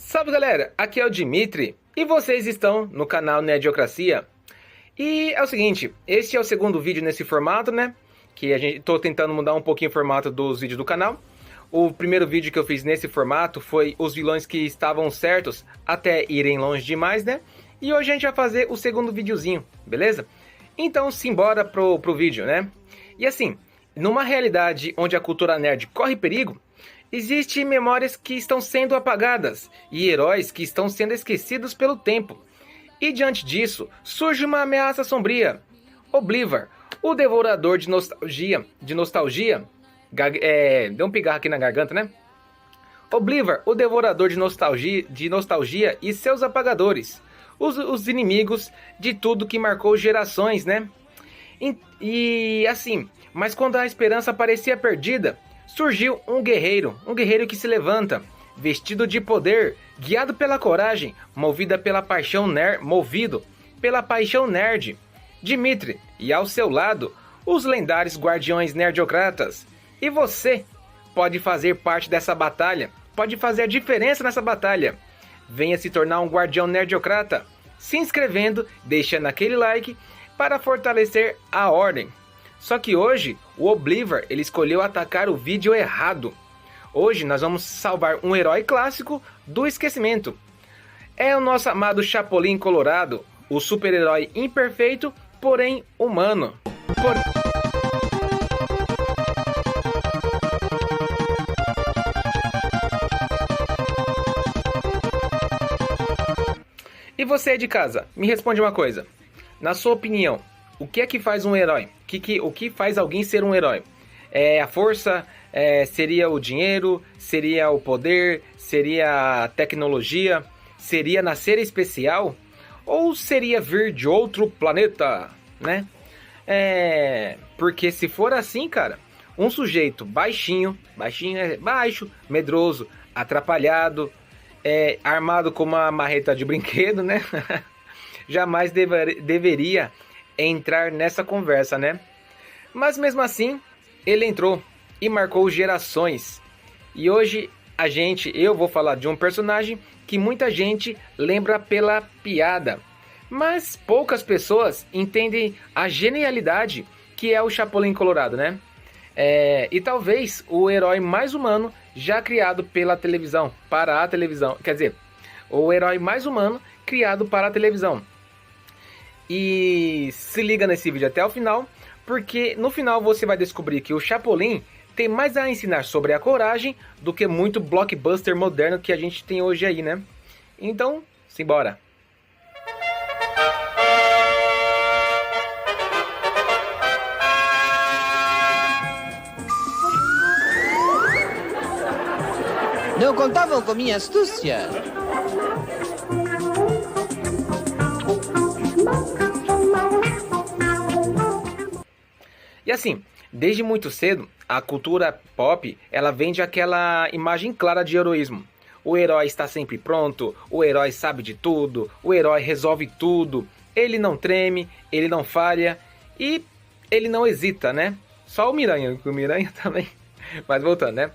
Salve galera, aqui é o Dimitri e vocês estão no canal Nerdocracia. E é o seguinte, este é o segundo vídeo nesse formato, né? Que a gente tô tentando mudar um pouquinho o formato dos vídeos do canal. O primeiro vídeo que eu fiz nesse formato foi os vilões que estavam certos até irem longe demais, né? E hoje a gente vai fazer o segundo videozinho, beleza? Então simbora pro vídeo, né? E assim, numa realidade onde a cultura nerd corre perigo, existem memórias que estão sendo apagadas e heróis que estão sendo esquecidos pelo tempo. E diante disso, surge uma ameaça sombria. Obliver, o devorador de nostalgia. Deu um pigarro aqui na garganta, né? Obliver, o devorador de nostalgia e seus apagadores. Os inimigos de tudo que marcou gerações, né? E assim, mas quando a esperança parecia perdida, surgiu um guerreiro que se levanta, vestido de poder, guiado pela coragem, movido pela paixão nerd, Dimitri, e ao seu lado, os lendários guardiões nerdocratas. E você pode fazer parte dessa batalha, pode fazer a diferença nessa batalha. Venha se tornar um guardião nerdocrata, se inscrevendo, deixando aquele like para fortalecer a ordem. Só que hoje, o Obliver, ele escolheu atacar o vídeo errado. Hoje nós vamos salvar um herói clássico do esquecimento. É o nosso amado Chapolin Colorado, o super-herói imperfeito, porém humano. E você de casa, me responde uma coisa. Na sua opinião, o que é que faz um herói? O que faz alguém ser um herói? É a força? Seria o dinheiro? Seria o poder? Seria a tecnologia? Seria nascer especial? Ou seria vir de outro planeta? Né? Porque se for assim, cara, um sujeito baixinho é baixo, medroso, atrapalhado, armado com uma marreta de brinquedo, né? Jamais deveria entrar nessa conversa, né? Mas mesmo assim, ele entrou e marcou gerações. E hoje eu vou falar de um personagem que muita gente lembra pela piada, mas poucas pessoas entendem a genialidade que é o Chapolin Colorado, né? E talvez o herói mais humano já criado pela televisão, para a televisão, quer dizer, o herói mais humano criado para a televisão. E se liga nesse vídeo até o final, porque no final você vai descobrir que o Chapolin tem mais a ensinar sobre a coragem do que muito blockbuster moderno que a gente tem hoje aí, né? Então, simbora! Não contavam com minha astúcia. E assim, desde muito cedo, a cultura pop, ela vende aquela imagem clara de heroísmo. O herói está sempre pronto, o herói sabe de tudo, o herói resolve tudo, ele não treme, ele não falha e ele não hesita, né? Só o Miranha também, mas voltando, né?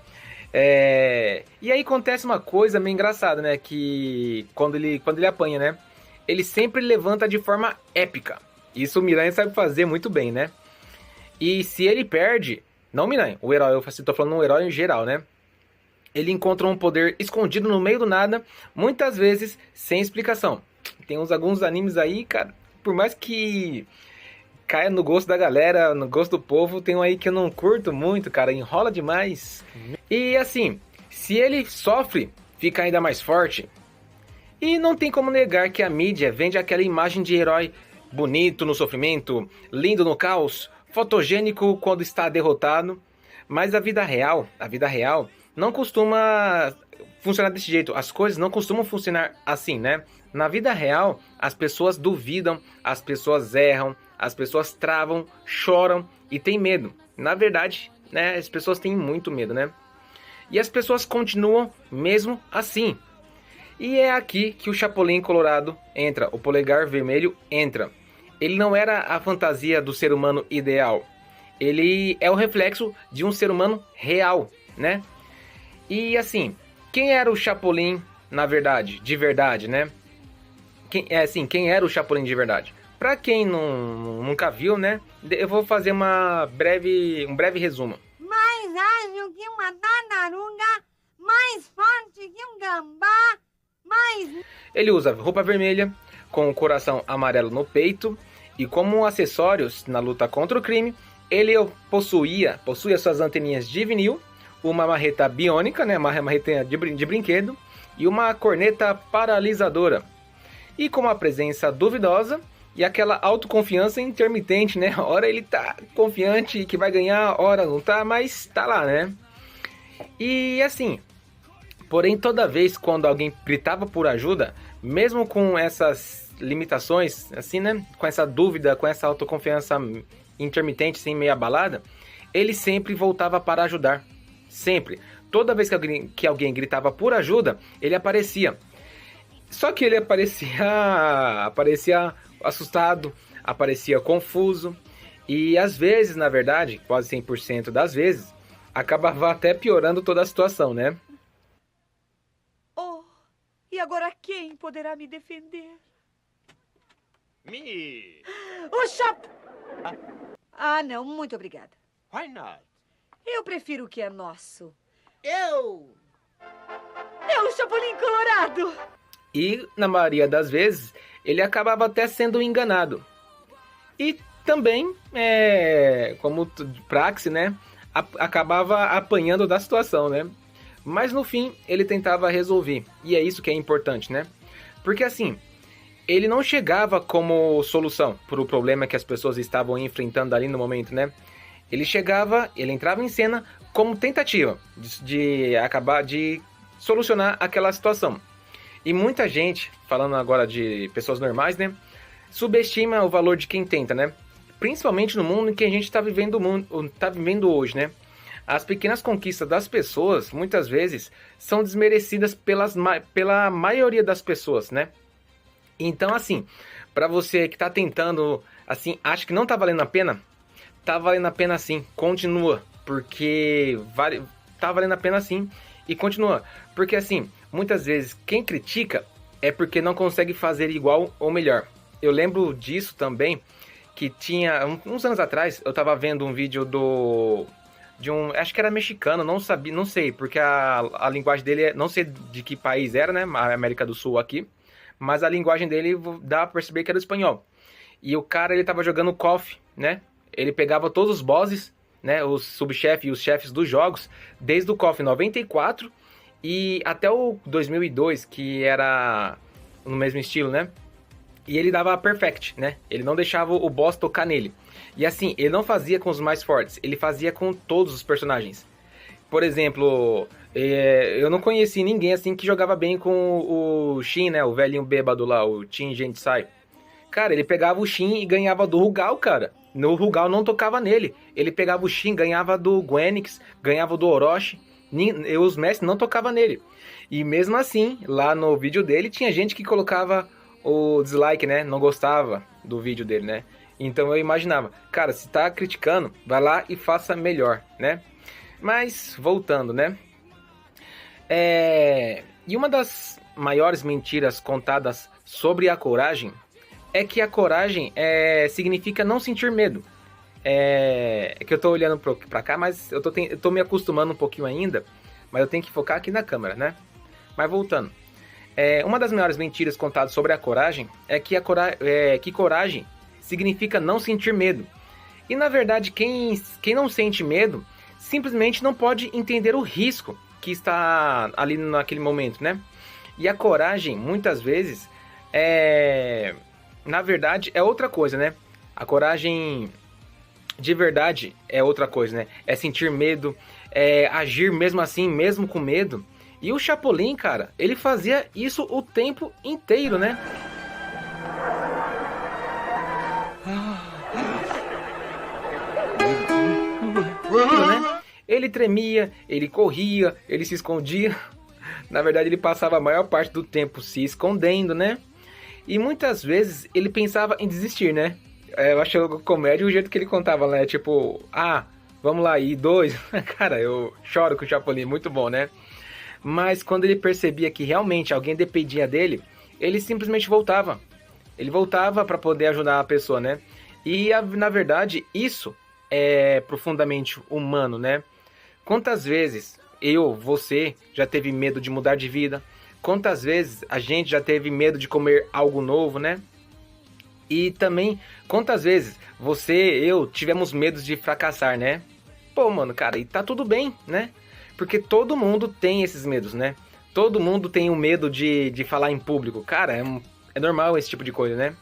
E aí acontece uma coisa meio engraçada, né? Que quando ele apanha, né? Ele sempre levanta de forma épica. Isso o Miranha sabe fazer muito bem, né? E se ele perde, não Miranha, o herói, eu estou falando um herói em geral, né? Ele encontra um poder escondido no meio do nada, muitas vezes sem explicação. Tem alguns animes aí, cara, por mais que caia no gosto da galera, no gosto do povo, tem um aí que eu não curto muito, cara, enrola demais. E assim, se ele sofre, fica ainda mais forte. E não tem como negar que a mídia vende aquela imagem de herói bonito no sofrimento, lindo no caos, fotogênico quando está derrotado, mas a vida real não costuma funcionar desse jeito. As coisas não costumam funcionar assim, né? Na vida real, as pessoas duvidam, as pessoas erram, as pessoas travam, choram e têm medo. Na verdade, né, as pessoas têm muito medo, né? E as pessoas continuam mesmo assim. E é aqui que o Chapolin Colorado entra, o polegar vermelho entra. Ele não era a fantasia do ser humano ideal. Ele é o reflexo de um ser humano real, né? E assim, quem era o Chapolin na verdade, de verdade, né? Quem era o Chapolin de verdade? Pra quem nunca viu, né? Eu vou fazer um breve resumo. Mais ágil que uma tartaruga, mais forte que um gambá, mais... Ele usa roupa vermelha, com o coração amarelo no peito, e como acessórios na luta contra o crime, ele possuía suas anteninhas de vinil, uma marreta biônica, né, uma marreta de brinquedo, e uma corneta paralisadora. E com uma presença duvidosa e aquela autoconfiança intermitente, né? Ora ele tá confiante que vai ganhar, ora não tá, mas tá lá, né? E assim, porém toda vez quando alguém gritava por ajuda, mesmo com essas limitações, assim, né? Com essa dúvida, com essa autoconfiança intermitente, assim, meio abalada, ele sempre voltava para ajudar. Sempre. Toda vez que alguém gritava por ajuda, ele aparecia. Só que ele aparecia assustado, aparecia confuso. E às vezes, na verdade, quase 100% das vezes, acabava até piorando toda a situação, né? Oh, e agora quem poderá me defender? Me. O Chap... Ah, não, muito obrigada. Why not? Eu prefiro o que é nosso. Eu. É o Chapolin Colorado! E, na maioria das vezes, ele acabava até sendo enganado. E também, como praxe, né? Acabava apanhando da situação, né? Mas no fim, ele tentava resolver. E é isso que é importante, né? Porque assim, ele não chegava como solução para o problema que as pessoas estavam enfrentando ali no momento, né? Ele entrava em cena como tentativa de acabar de solucionar aquela situação. E muita gente, falando agora de pessoas normais, né? Subestima o valor de quem tenta, né? Principalmente no mundo em que a gente está vivendo hoje, né? As pequenas conquistas das pessoas, muitas vezes, são desmerecidas pela maioria das pessoas, né? Então, assim, para você que está tentando, assim, acha que não está valendo a pena, tá valendo a pena sim, continua, porque tá valendo a pena sim, e continua, porque assim, muitas vezes quem critica é porque não consegue fazer igual ou melhor. Eu lembro disso também, que tinha, uns anos atrás, eu tava vendo um vídeo acho que era mexicano, não sei, porque a linguagem dele, não sei de que país era, né, a América do Sul aqui, mas a linguagem dele dá pra perceber que era o espanhol. E o cara, ele tava jogando KOF, né, ele pegava todos os bosses, né, os subchefes e os chefes dos jogos, desde o KOF 94 e até o 2002, que era no mesmo estilo, né? E ele dava perfect, né? Ele não deixava o boss tocar nele. E assim, ele não fazia com os mais fortes, ele fazia com todos os personagens. Por exemplo, eu não conheci ninguém assim que jogava bem com o Shin, né? O velhinho bêbado lá, o Shin Gensai. Cara, ele pegava o Shin e ganhava do Rugal, cara. No Rugal não tocava nele. Ele pegava o Shin, ganhava do Gwenix, ganhava do Orochi. Os mestres não tocavam nele. E mesmo assim, lá no vídeo dele, tinha gente que colocava o dislike, né? Não gostava do vídeo dele, né? Então eu imaginava, cara, se tá criticando, vai lá e faça melhor, né? Mas, voltando, né? E uma das maiores mentiras contadas sobre a coragem é que a coragem significa não sentir medo. É que eu tô olhando pra cá, mas eu tô me acostumando um pouquinho ainda, mas eu tenho que focar aqui na câmera, né? Mas voltando. Uma das maiores mentiras contadas sobre a coragem é que coragem significa não sentir medo. E na verdade, quem não sente medo simplesmente não pode entender o risco que está ali naquele momento, né? E a coragem, muitas vezes, na verdade, é outra coisa, né? A coragem de verdade é outra coisa, né? É sentir medo, agir mesmo assim, mesmo com medo. E o Chapolin, cara, ele fazia isso o tempo inteiro, né? Né? Ele tremia, ele corria, ele se escondia. Na verdade, ele passava a maior parte do tempo se escondendo, né? E muitas vezes ele pensava em desistir, né? Eu acho comédia o jeito que ele contava, né? Tipo, vamos lá, e 2. Cara, eu choro com o Chapolin, muito bom, né? mas quando ele percebia que realmente alguém dependia dele, ele simplesmente voltava. Ele voltava para poder ajudar a pessoa, né? E na verdade, isso é profundamente humano, né? Quantas vezes você já teve medo de mudar de vida? Quantas vezes a gente já teve medo de comer algo novo, né? E também, quantas vezes eu tivemos medo de fracassar, né? Pô, mano, cara, e tá tudo bem, né? Porque todo mundo tem esses medos, né? Todo mundo tem o medo de falar em público. Cara, é normal esse tipo de coisa, né?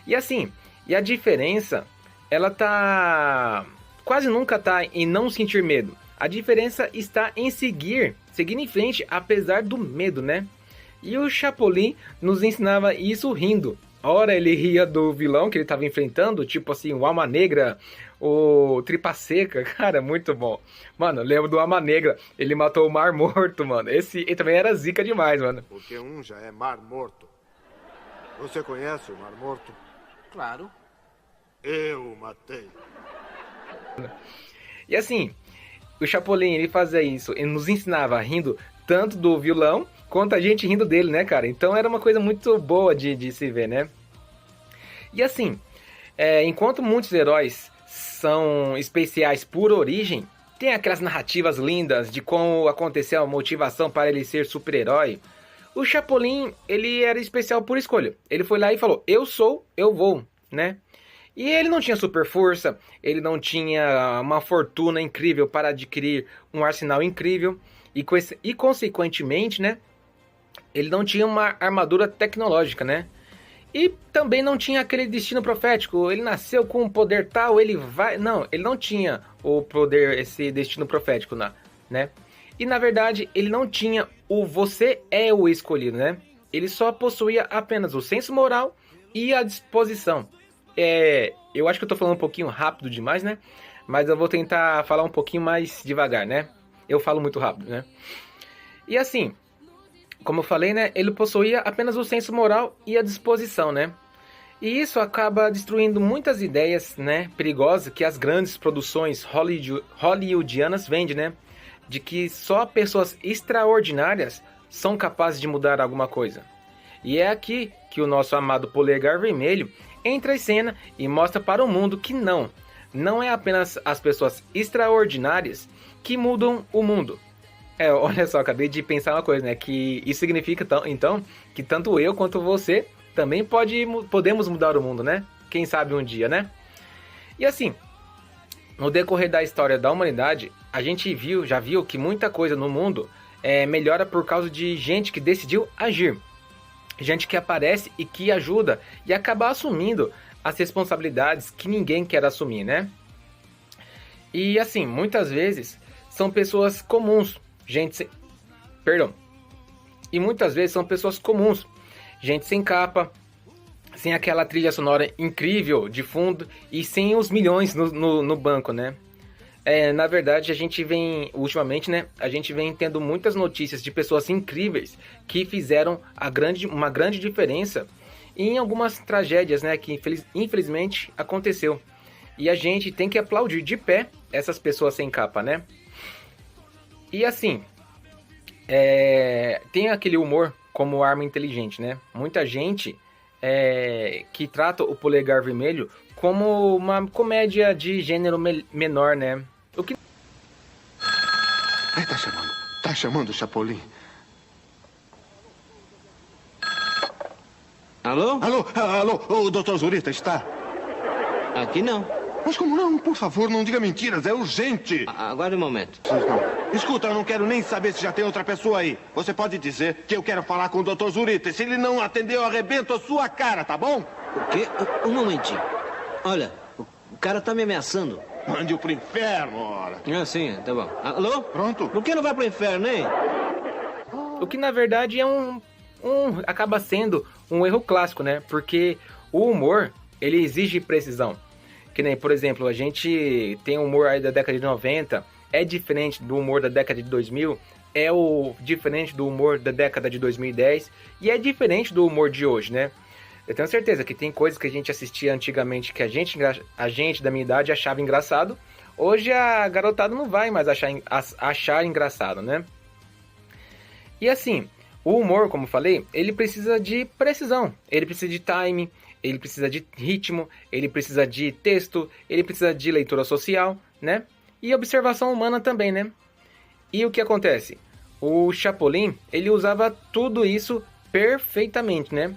E assim, a diferença, ela tá... quase nunca tá em não sentir medo. A diferença está em seguir em frente, apesar do medo, né? E o Chapolin nos ensinava isso rindo. Ora ele ria do vilão que ele estava enfrentando, tipo assim, o Alma Negra, o Tripa Seca, cara, muito bom. Mano, eu lembro do Alma Negra, ele matou o Mar Morto, mano. Ele também era zica demais, mano. Porque já é Mar Morto. Você conhece o Mar Morto? Claro. Eu o matei. E assim, o Chapolin, ele fazia isso, ele nos ensinava rindo tanto do vilão quanto a gente rindo dele, né, cara? Então era uma coisa muito boa de se ver, né? E assim, enquanto muitos heróis são especiais por origem, tem aquelas narrativas lindas de como aconteceu a motivação para ele ser super-herói. O Chapolin, ele era especial por escolha. Ele foi lá e falou, eu sou, eu vou, né? E ele não tinha super força, ele não tinha uma fortuna incrível para adquirir um arsenal incrível. E consequentemente, né? Ele não tinha uma armadura tecnológica, né? E também não tinha aquele destino profético. Ele nasceu com um poder tal, ele vai... Não, ele não tinha o poder, esse destino profético, né? E na verdade, ele não tinha o você é o escolhido, né? Ele só possuía apenas o senso moral e a disposição. Eu acho que eu tô falando um pouquinho rápido demais, né? Mas eu vou tentar falar um pouquinho mais devagar, né? Eu falo muito rápido, né? E assim, como eu falei, né? Ele possuía apenas o senso moral e a disposição, né? E isso acaba destruindo muitas ideias, né? Perigosas que as grandes produções hollywoodianas vendem, né? De que só pessoas extraordinárias são capazes de mudar alguma coisa. E é aqui que o nosso amado Polegar Vermelho entra em cena e mostra para o mundo que não é apenas as pessoas extraordinárias que mudam o mundo. Olha só, acabei de pensar uma coisa, né? Que isso significa, então, que tanto eu quanto você também podemos mudar o mundo, né? Quem sabe um dia, né? E assim, no decorrer da história da humanidade, a gente já viu que muita coisa no mundo melhora por causa de gente que decidiu agir. Gente que aparece e que ajuda e acaba assumindo as responsabilidades que ninguém quer assumir, né? E assim, muitas vezes são pessoas comuns, E muitas vezes são pessoas comuns, gente sem capa, sem aquela trilha sonora incrível de fundo e sem os milhões no banco, né? Na verdade, ultimamente, né? A gente vem tendo muitas notícias de pessoas incríveis que fizeram uma grande diferença em algumas tragédias, né? Que infelizmente aconteceu. E a gente tem que aplaudir de pé essas pessoas sem capa, né? E assim, tem aquele humor como arma inteligente, né? Muita gente que trata o Polegar Vermelho como uma comédia de gênero menor, né? Tá chamando o Chapolin. Alô? Alô, o Dr. Zurita está? Aqui não. Mas como não? Por favor, não diga mentiras, é urgente. Aguarde um momento. Escuta, eu não quero nem saber se já tem outra pessoa aí. Você pode dizer que eu quero falar com o Dr. Zurita. E se ele não atender, eu arrebento a sua cara, tá bom? O quê? Um momentinho. Olha, o cara tá me ameaçando. Mande-o pro inferno, ora. Sim, tá bom. Alô? Pronto? Por que não vai pro inferno, hein? O que na verdade acaba sendo um erro clássico, né? Porque o humor, ele exige precisão. Que nem, por exemplo, a gente tem um humor aí da década de 90, é diferente do humor da década de 2000, diferente do humor da década de 2010 e é diferente do humor de hoje, né? Eu tenho certeza que tem coisas que a gente assistia antigamente que a gente da minha idade achava engraçado. Hoje a garotada não vai mais achar engraçado, né? E assim, o humor, como falei, ele precisa de precisão, ele precisa de time, ele precisa de ritmo, ele precisa de texto, ele precisa de leitura social, né? E observação humana também, né? E o que acontece? O Chapolin, ele usava tudo isso perfeitamente, né?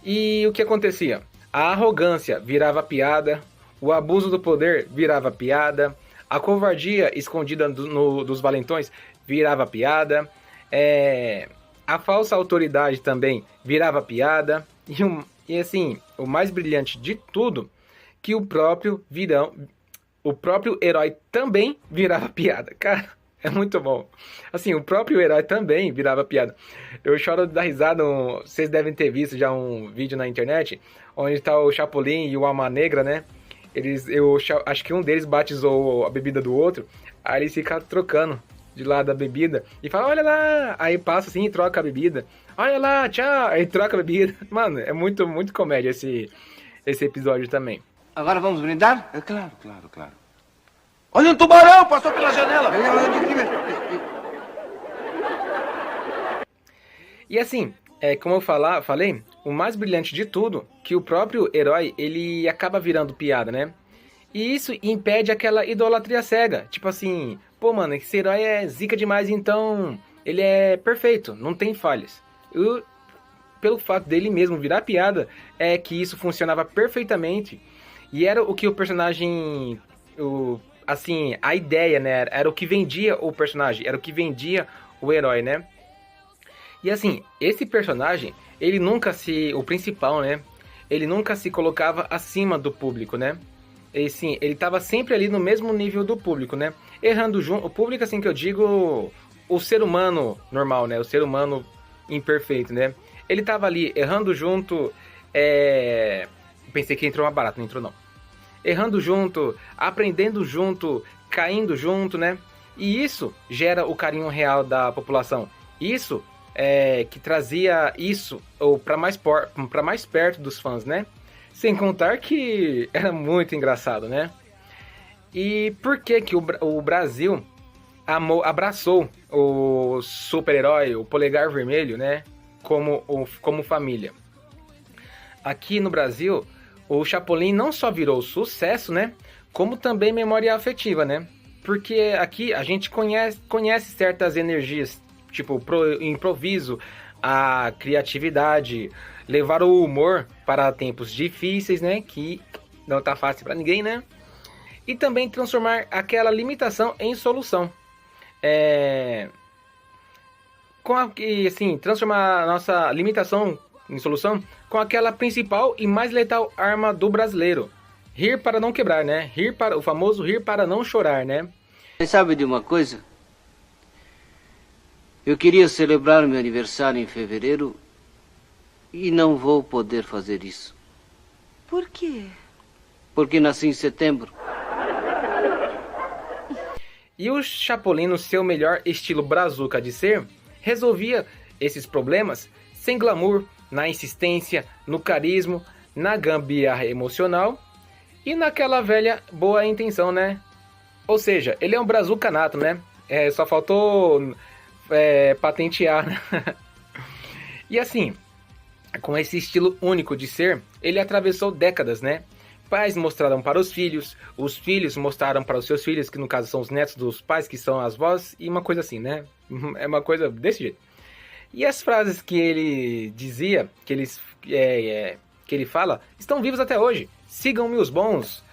E o que acontecia? A arrogância virava piada, o abuso do poder virava piada, a covardia escondida dos valentões virava piada, a falsa autoridade também virava piada, e assim, o mais brilhante de tudo, que o próprio herói também virava piada. Cara, é muito bom. Assim, o próprio herói também virava piada. Eu choro de dar risada, vocês devem ter visto já um vídeo na internet, onde tá o Chapolin e o Alma Negra, né? Eu acho que um deles batizou a bebida do outro, aí eles ficam trocando de lado a bebida, e fala, olha lá, aí passa assim e troca a bebida, olha lá, tchau, aí troca a bebida. Mano, é muito, muito comédia esse episódio também. Agora vamos brindar? É claro, claro, claro. Olha um tubarão, passou pela janela. E assim, como eu falei, o mais brilhante de tudo, que o próprio herói, ele acaba virando piada, né? E isso impede aquela idolatria cega. Tipo assim, pô, mano, esse herói é zica demais, então ele é perfeito, não tem falhas. Pelo fato dele mesmo virar piada, é que isso funcionava perfeitamente. E era o que o personagem... assim, a ideia, né? Era o que vendia o personagem, era o que vendia o herói, né? E assim, esse personagem, ele nunca o principal, né? Ele nunca se colocava acima do público, né? E sim, ele tava sempre ali no mesmo nível do público, né? Errando junto, o público, assim que eu digo, o ser humano normal, né? O ser humano imperfeito, né? Ele tava ali errando junto, pensei que entrou uma barata, não entrou não. Errando junto, aprendendo junto, caindo junto, né? E isso gera o carinho real da população. Isso que trazia isso para mais perto dos fãs, né? Sem contar que era muito engraçado, né? E por que o Brasil abraçou o super-herói, o Polegar Vermelho, né? Como família? Aqui no Brasil, o Chapolin não só virou sucesso, né? Como também memória afetiva, né? Porque aqui a gente conhece certas energias, tipo improviso, a criatividade, levar o humor para tempos difíceis, né? Que não tá fácil para ninguém, né? E também transformar aquela limitação em solução. Transformar a nossa limitação em solução com aquela principal e mais letal arma do brasileiro. Rir para não quebrar, né? O famoso rir para não chorar, né? Você sabe de uma coisa? Eu queria celebrar meu aniversário em fevereiro e não vou poder fazer isso. Por quê? Porque nasci em setembro. E o Chapolin, no seu melhor estilo brazuca de ser, resolvia esses problemas sem glamour, na insistência, no carisma, na gambiarra emocional e naquela velha boa intenção, né? Ou seja, ele é um brazuca nato, né? Só faltou patentear, né? E assim, com esse estilo único de ser, ele atravessou décadas, né? Pais mostraram para os filhos mostraram para os seus filhos, que no caso são os netos dos pais, que são as vós, e uma coisa assim, né? É uma coisa desse jeito. E as frases que ele dizia, que ele fala, estão vivas até hoje. Sigam-me os bons.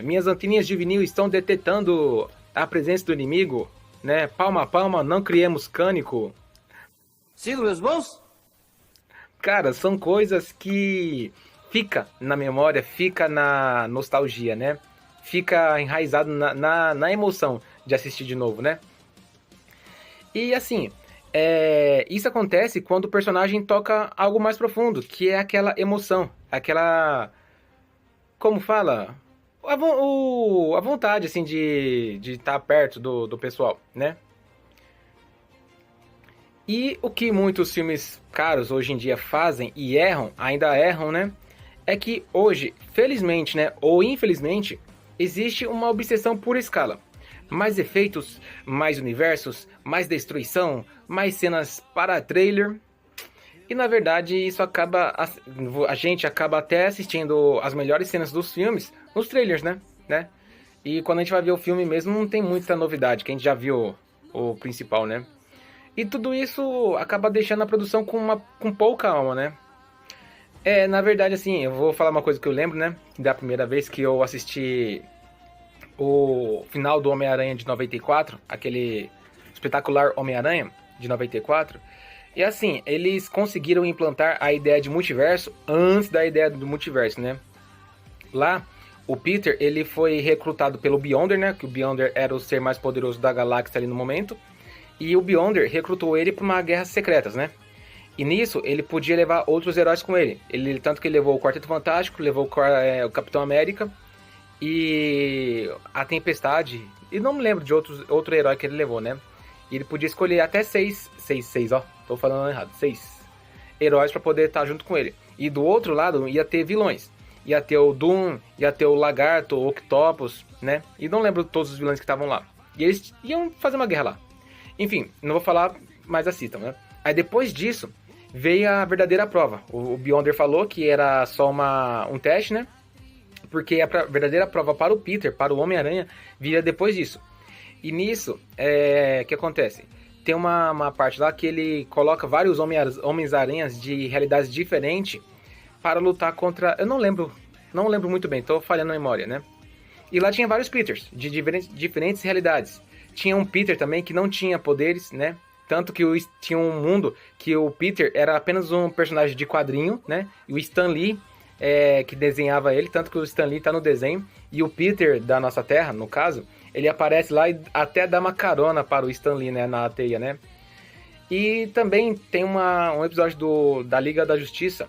Minhas anteninhas de vinil estão detectando a presença do inimigo, né? Palma a palma, não criemos cânico. Sigam-me os bons? Cara, são coisas que fica na memória, fica na nostalgia, né? Fica enraizado na emoção de assistir de novo, né? E assim, isso acontece quando o personagem toca algo mais profundo, que é aquela emoção, aquela... Como fala? A vontade, assim, de estar perto do pessoal, né? E o que muitos filmes caros hoje em dia fazem e ainda erram, né? É que hoje, felizmente, né, ou infelizmente, existe uma obsessão por escala. mais efeitos, mais universos, mais destruição, mais cenas para trailer. E na verdade isso acaba, a gente acaba até assistindo as melhores cenas dos filmes nos trailers, né? E quando a gente vai ver o filme mesmo não tem muita novidade, que a gente já viu o principal, né? E tudo isso acaba deixando a produção com pouca alma, né? Na verdade, assim, eu vou falar uma coisa que eu lembro, né? Da primeira vez que eu assisti o final do Homem-Aranha de 94, aquele espetacular Homem-Aranha de 94. E assim, eles conseguiram implantar a ideia de multiverso antes da ideia do multiverso, né? Lá, o Peter, ele foi recrutado pelo Beyonder, né? Que o Beyonder era o ser mais poderoso da galáxia ali no momento. E o Beyonder recrutou ele para uma guerra secretas, né? E nisso, ele podia levar outros heróis com ele. Tanto que ele levou o Quarteto Fantástico, levou o Capitão América e a Tempestade. E não me lembro de outro herói que ele levou, né? E ele podia escolher até seis, ó. Tô falando errado. 6 heróis para poder estar junto com ele. E do outro lado, ia ter vilões. Ia ter o Doom, ia ter o Lagarto, o Octopus, né? E não lembro todos os vilões que estavam lá. E eles iam fazer uma guerra lá. Enfim, não vou falar, mas assistam, né? Aí depois disso, veio a verdadeira prova. O Beyonder falou que era só um teste, né? Porque a verdadeira prova para o Peter, para o Homem-Aranha, viria depois disso. E nisso, o que acontece? Tem uma parte lá que ele coloca vários Homens-Aranhas de realidades diferentes para lutar contra... Eu não lembro muito bem, tô falhando a memória, né? E lá tinha vários Peters, de diferentes realidades. Tinha um Peter também que não tinha poderes, né? Tanto que tinha um mundo que o Peter era apenas um personagem de quadrinho, né? E o Stan Lee que desenhava ele, tanto que o Stan Lee tá no desenho. E o Peter da nossa Terra, no caso, ele aparece lá e até dá uma carona para o Stan Lee, né? Na teia, né? E também tem um episódio da Liga da Justiça.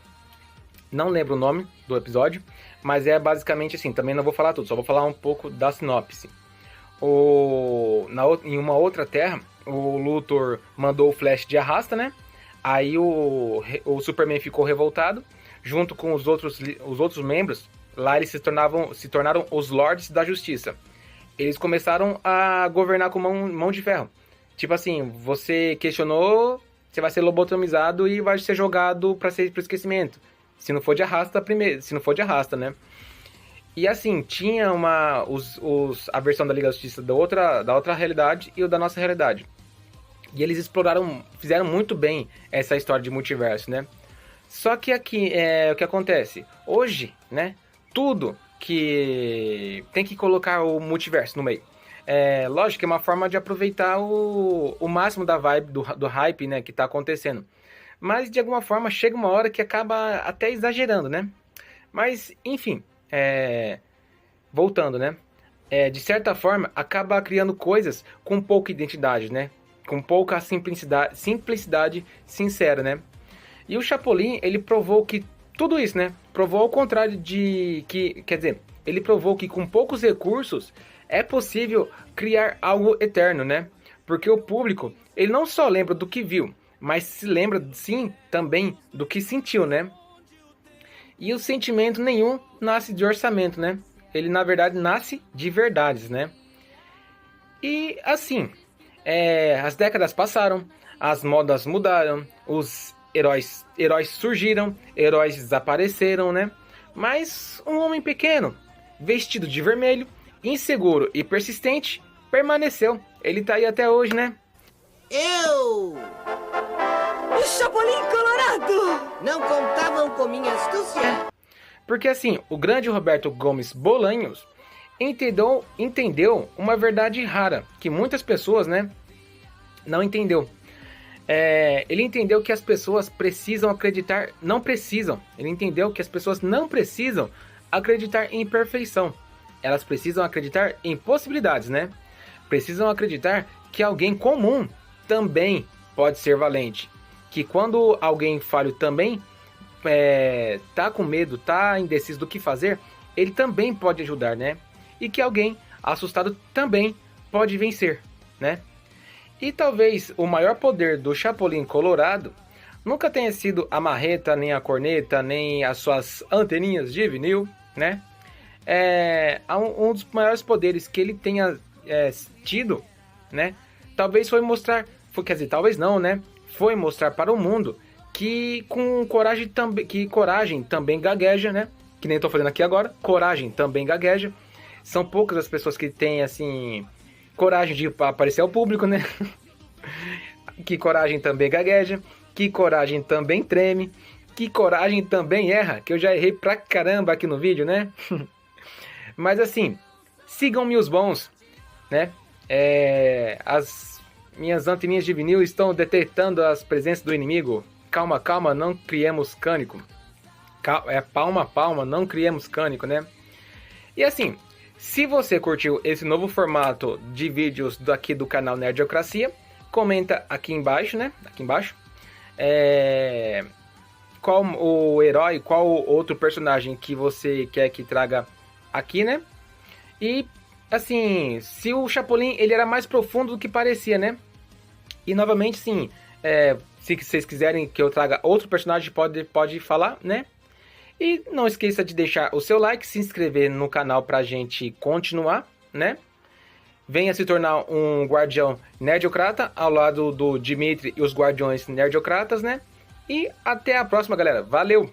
Não lembro o nome do episódio, mas é basicamente assim. Também não vou falar tudo, só vou falar um pouco da sinopse. Em uma outra terra, o Luthor mandou o Flash de arrasta, né? Aí o Superman ficou revoltado, junto com os outros membros. Lá eles se tornaram os Lords da Justiça. Eles começaram a governar com mão de ferro. Tipo assim, você questionou, você vai ser lobotomizado e vai ser jogado para pro esquecimento. Se não for de arrasta, né? E assim, tinha a versão da Liga da Justiça da outra realidade e o da nossa realidade. E eles fizeram muito bem essa história de multiverso, né? Só que aqui, o que acontece? Hoje, né? Tudo que tem que colocar o multiverso no meio. Lógico que é uma forma de aproveitar o máximo da vibe, do hype, né? Que tá acontecendo. Mas, de alguma forma, chega uma hora que acaba até exagerando, né? Mas, enfim... voltando, né? De certa forma, acaba criando coisas com pouca identidade, né? Com pouca simplicidade sincera, né? E o Chapolin, ele provou que tudo isso, né? Provou ao contrário ele provou que com poucos recursos é possível criar algo eterno, né? Porque o público, ele não só lembra do que viu, mas se lembra, sim, também do que sentiu, né? E o sentimento nenhum nasce de orçamento, né? Ele, na verdade, nasce de verdades, né? E, assim, as décadas passaram, as modas mudaram, os heróis surgiram, heróis desapareceram, né? Mas um homem pequeno, vestido de vermelho, inseguro e persistente, permaneceu. Ele tá aí até hoje, né? Eu! O Chapolin Colorado! Não contavam com minha astúcia? Porque assim, o grande Roberto Gomes Bolanhos entendeu uma verdade rara, que muitas pessoas, né, não entendeu. Ele entendeu que as pessoas precisam acreditar, não precisam. Ele entendeu que as pessoas não precisam acreditar em perfeição. Elas precisam acreditar em possibilidades, né? Precisam acreditar que alguém comum também pode ser valente. Que quando alguém falho também tá com medo, tá indeciso do que fazer, ele também pode ajudar, né? E que alguém assustado também pode vencer, né? E talvez o maior poder do Chapolin Colorado nunca tenha sido a marreta, nem a corneta, nem as suas anteninhas de vinil, né? Um dos maiores poderes que ele tenha tido, né? Talvez foi mostrar, quer dizer, talvez não, né? Foi mostrar para o mundo que coragem também gagueja, né? Que nem tô fazendo aqui agora, coragem também gagueja. São poucas as pessoas que têm, assim, coragem de aparecer ao público, né? Que coragem também gagueja, que coragem também treme, que coragem também erra, que eu já errei pra caramba aqui no vídeo, né? Mas assim, sigam-me os bons, né? As minhas anteninhas de vinil estão detectando as presenças do inimigo. Calma, calma, não criemos cânico. Palma, palma, não criemos cânico, né? E assim, se você curtiu esse novo formato de vídeos daqui do canal Nerdiocracia, comenta aqui embaixo, né? Aqui embaixo. Qual o herói, qual outro personagem que você quer que traga aqui, né? E, assim, se o Chapolin, ele era mais profundo do que parecia, né? E, novamente, sim, se vocês quiserem que eu traga outro personagem, pode falar, né? E não esqueça de deixar o seu like, se inscrever no canal pra gente continuar, né? Venha se tornar um guardião nerdiocrata ao lado do Dimitri e os guardiões nerdiocratas, né? E até a próxima, galera. Valeu!